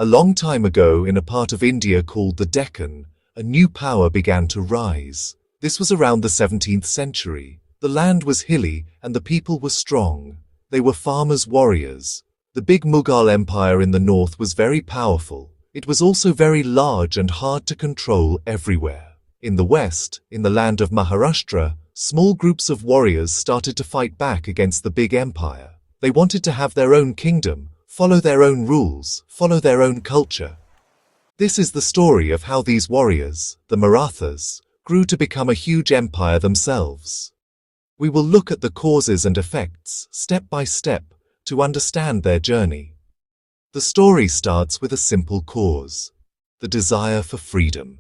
A long time ago, in a part of India called the Deccan, a new power began to rise. This was around the 17th century. The land was hilly and the people were strong. They were farmers, warriors. The big Mughal Empire in the north was very powerful. It was also very large and hard to control everywhere. In the west, in the land of Maharashtra, small groups of warriors started to fight back against the big empire. They wanted to have their own kingdom, follow their own rules, follow their own culture. This is the story of how these warriors, the Marathas, grew to become a huge empire themselves. We will look at the causes and effects, step by step, to understand their journey. The story starts with a simple cause: the desire for freedom.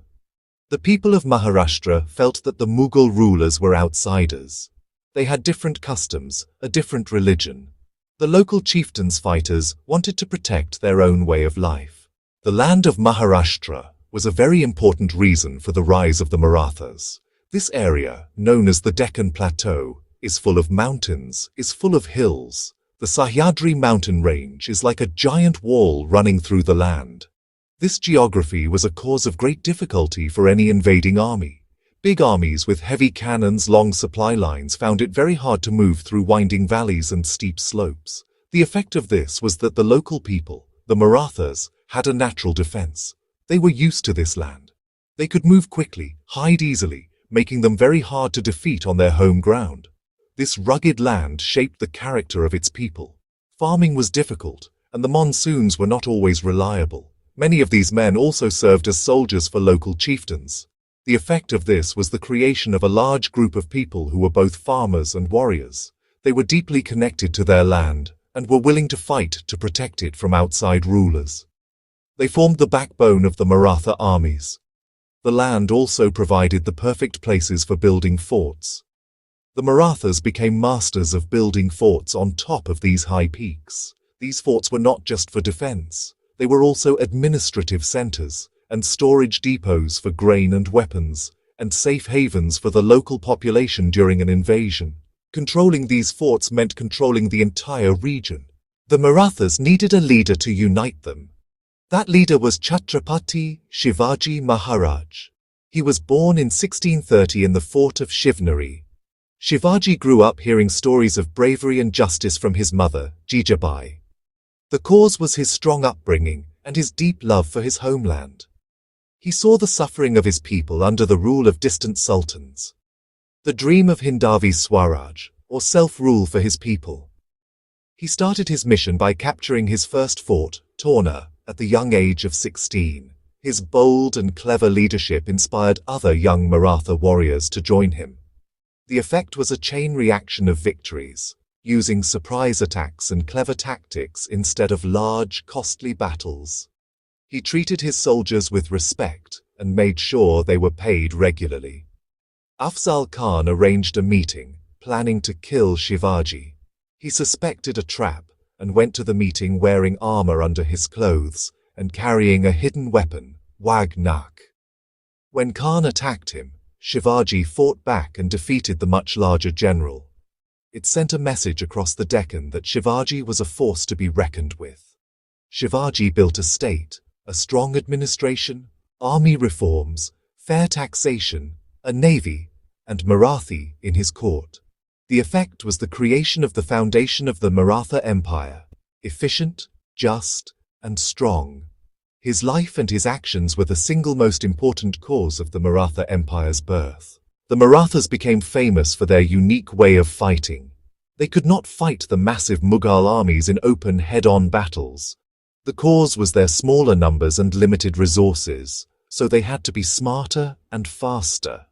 The people of Maharashtra felt that the Mughal rulers were outsiders. They had different customs, a different religion. The local chieftains fighters wanted to protect their own way of life. The land of Maharashtra was a very important reason for the rise of the Marathas. This area, known as the Deccan Plateau, is full of mountains, is full of hills. The Sahyadri mountain range is like a giant wall running through the land. This geography was a cause of great difficulty for any invading army. Big armies with heavy cannons, long supply lines found it very hard to move through winding valleys and steep slopes. The effect of this was that the local people, the Marathas, had a natural defense. They were used to this land. They could move quickly, hide easily, making them very hard to defeat on their home ground. This rugged land shaped the character of its people. Farming was difficult, and the monsoons were not always reliable. Many of these men also served as soldiers for local chieftains. The effect of this was the creation of a large group of people who were both farmers and warriors. They were deeply connected to their land and were willing to fight to protect it from outside rulers. They formed the backbone of the Maratha armies. The land also provided the perfect places for building forts. The Marathas became masters of building forts on top of these high peaks. These forts were not just for defense. They were also administrative centers and storage depots for grain and weapons, and safe havens for the local population during an invasion. Controlling these forts meant controlling the entire region. The Marathas needed a leader to unite them. That leader was Chhatrapati Shivaji Maharaj. He was born in 1630 in the fort of Shivneri. Shivaji grew up hearing stories of bravery and justice from his mother, Jijabai. The cause was his strong upbringing and his deep love for his homeland. He saw the suffering of his people under the rule of distant sultans. The dream of Hindavi Swaraj, or self-rule for his people. He started his mission by capturing his first fort, Torna, at the young age of 16. His bold and clever leadership inspired other young Maratha warriors to join him. The effect was a chain reaction of victories, using surprise attacks and clever tactics instead of large, costly battles. He treated his soldiers with respect and made sure they were paid regularly. Afzal Khan arranged a meeting, planning to kill Shivaji. He suspected a trap and went to the meeting wearing armor under his clothes and carrying a hidden weapon, Wagnak. When Khan attacked him, Shivaji fought back and defeated the much larger general. It sent a message across the Deccan that Shivaji was a force to be reckoned with. Shivaji built a state, a strong administration, army reforms, fair taxation, a navy, and Marathi in his court. The effect was the creation of the foundation of the Maratha Empire, efficient, just, and strong. His life and his actions were the single most important cause of the Maratha Empire's birth. The Marathas became famous for their unique way of fighting. They could not fight the massive Mughal armies in open head-on battles. The cause was their smaller numbers and limited resources, so they had to be smarter and faster.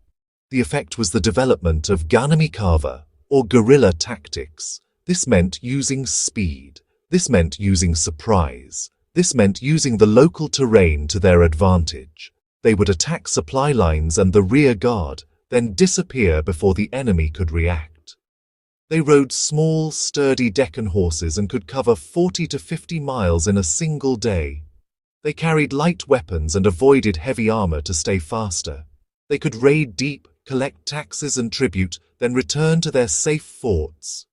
The effect was the development of Ganamikava, or guerrilla tactics. This meant using speed. This meant using surprise. This meant using the local terrain to their advantage. They would attack supply lines and the rear guard, then disappear before the enemy could react. They rode small, sturdy Deccan horses and could cover 40 to 50 miles in a single day. They carried light weapons and avoided heavy armor to stay faster. They could raid deep, collect taxes and tribute, then return to their safe forts.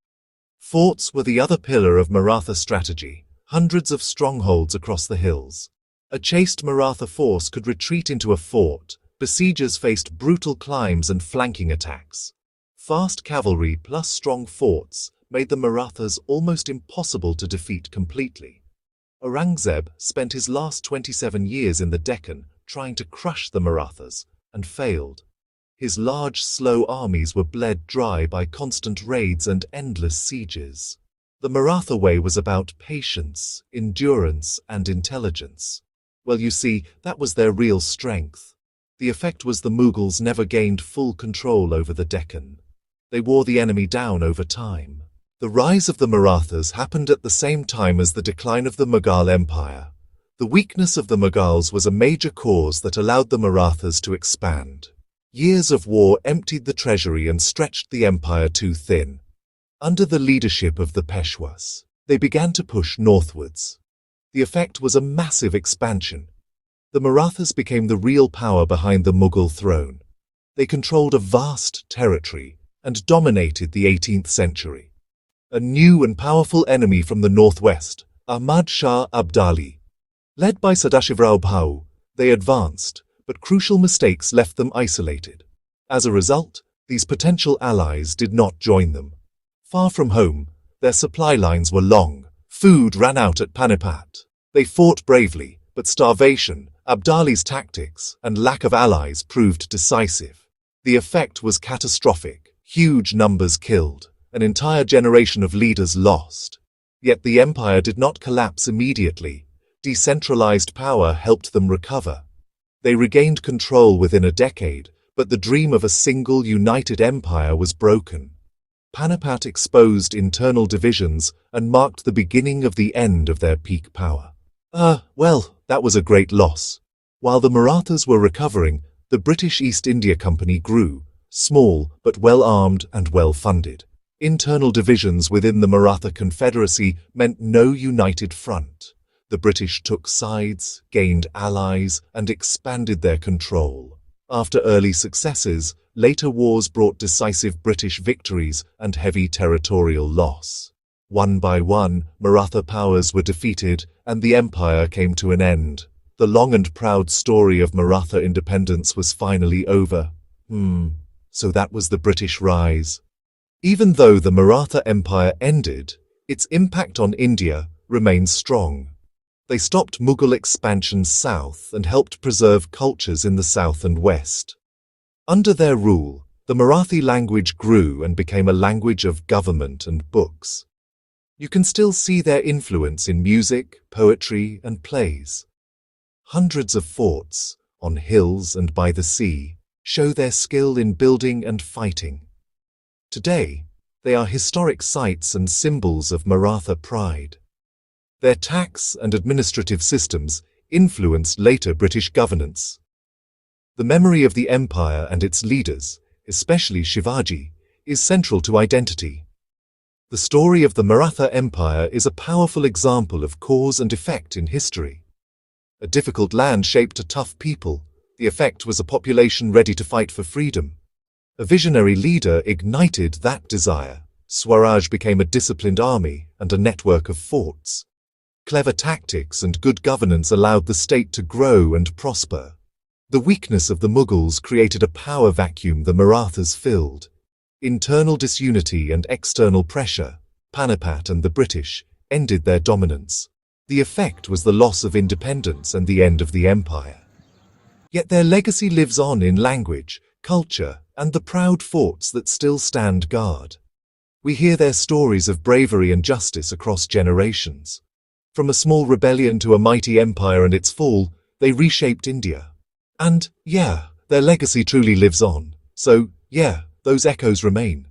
Forts were the other pillar of Maratha strategy. Hundreds of strongholds across the hills. A chased Maratha force could retreat into a fort. Besiegers faced brutal climbs and flanking attacks. Fast cavalry plus strong forts made the Marathas almost impossible to defeat completely. Aurangzeb spent his last 27 years in the Deccan trying to crush the Marathas, and failed. His large, slow armies were bled dry by constant raids and endless sieges. The Maratha way was about patience, endurance, and intelligence. Well, you see, that was their real strength. The effect was the Mughals never gained full control over the Deccan. They wore the enemy down over time. The rise of the Marathas happened at the same time as the decline of the Mughal Empire. The weakness of the Mughals was a major cause that allowed the Marathas to expand. Years of war emptied the treasury and stretched the empire too thin. Under the leadership of the Peshwas, they began to push northwards. The effect was a massive expansion. The Marathas became the real power behind the Mughal throne. They controlled a vast territory and dominated the 18th century. A new and powerful enemy from the northwest, Ahmad Shah Abdali. Led by Sadashivrao Bhau, they advanced, but crucial mistakes left them isolated. As a result, these potential allies did not join them. Far from home, their supply lines were long. Food ran out at Panipat. They fought bravely, but starvation, Abdali's tactics, and lack of allies proved decisive. The effect was catastrophic. Huge numbers killed. An entire generation of leaders lost. Yet the empire did not collapse immediately. Decentralized power helped them recover. They regained control within a decade, but the dream of a single united empire was broken. Panipat exposed internal divisions and marked the beginning of the end of their peak power. Well, that was a great loss. While the Marathas were recovering, the British East India Company grew, small but well-armed and well-funded. Internal divisions within the Maratha Confederacy meant no united front. The British took sides, gained allies, and expanded their control. After early successes, later wars brought decisive British victories and heavy territorial loss. One by one, Maratha powers were defeated, and the empire came to an end. The long and proud story of Maratha independence was finally over. So that was the British rise. Even though the Maratha Empire ended, its impact on India remained strong. They stopped Mughal expansion south and helped preserve cultures in the south and west. Under their rule, the Marathi language grew and became a language of government and books. You can still see their influence in music, poetry, and plays. Hundreds of forts, on hills and by the sea, show their skill in building and fighting. Today, they are historic sites and symbols of Maratha pride. Their tax and administrative systems influenced later British governance. The memory of the empire and its leaders, especially Shivaji, is central to identity. The story of the Maratha Empire is a powerful example of cause and effect in history. A difficult land shaped a tough people. The effect was a population ready to fight for freedom. A visionary leader ignited that desire. Swaraj became a disciplined army and a network of forts. Clever tactics and good governance allowed the state to grow and prosper. The weakness of the Mughals created a power vacuum the Marathas filled. Internal disunity and external pressure, Panipat and the British, ended their dominance. The effect was the loss of independence and the end of the empire. Yet their legacy lives on in language, culture, and the proud forts that still stand guard. We hear their stories of bravery and justice across generations. From a small rebellion to a mighty empire and its fall, they reshaped India. And, their legacy truly lives on. So, those echoes remain.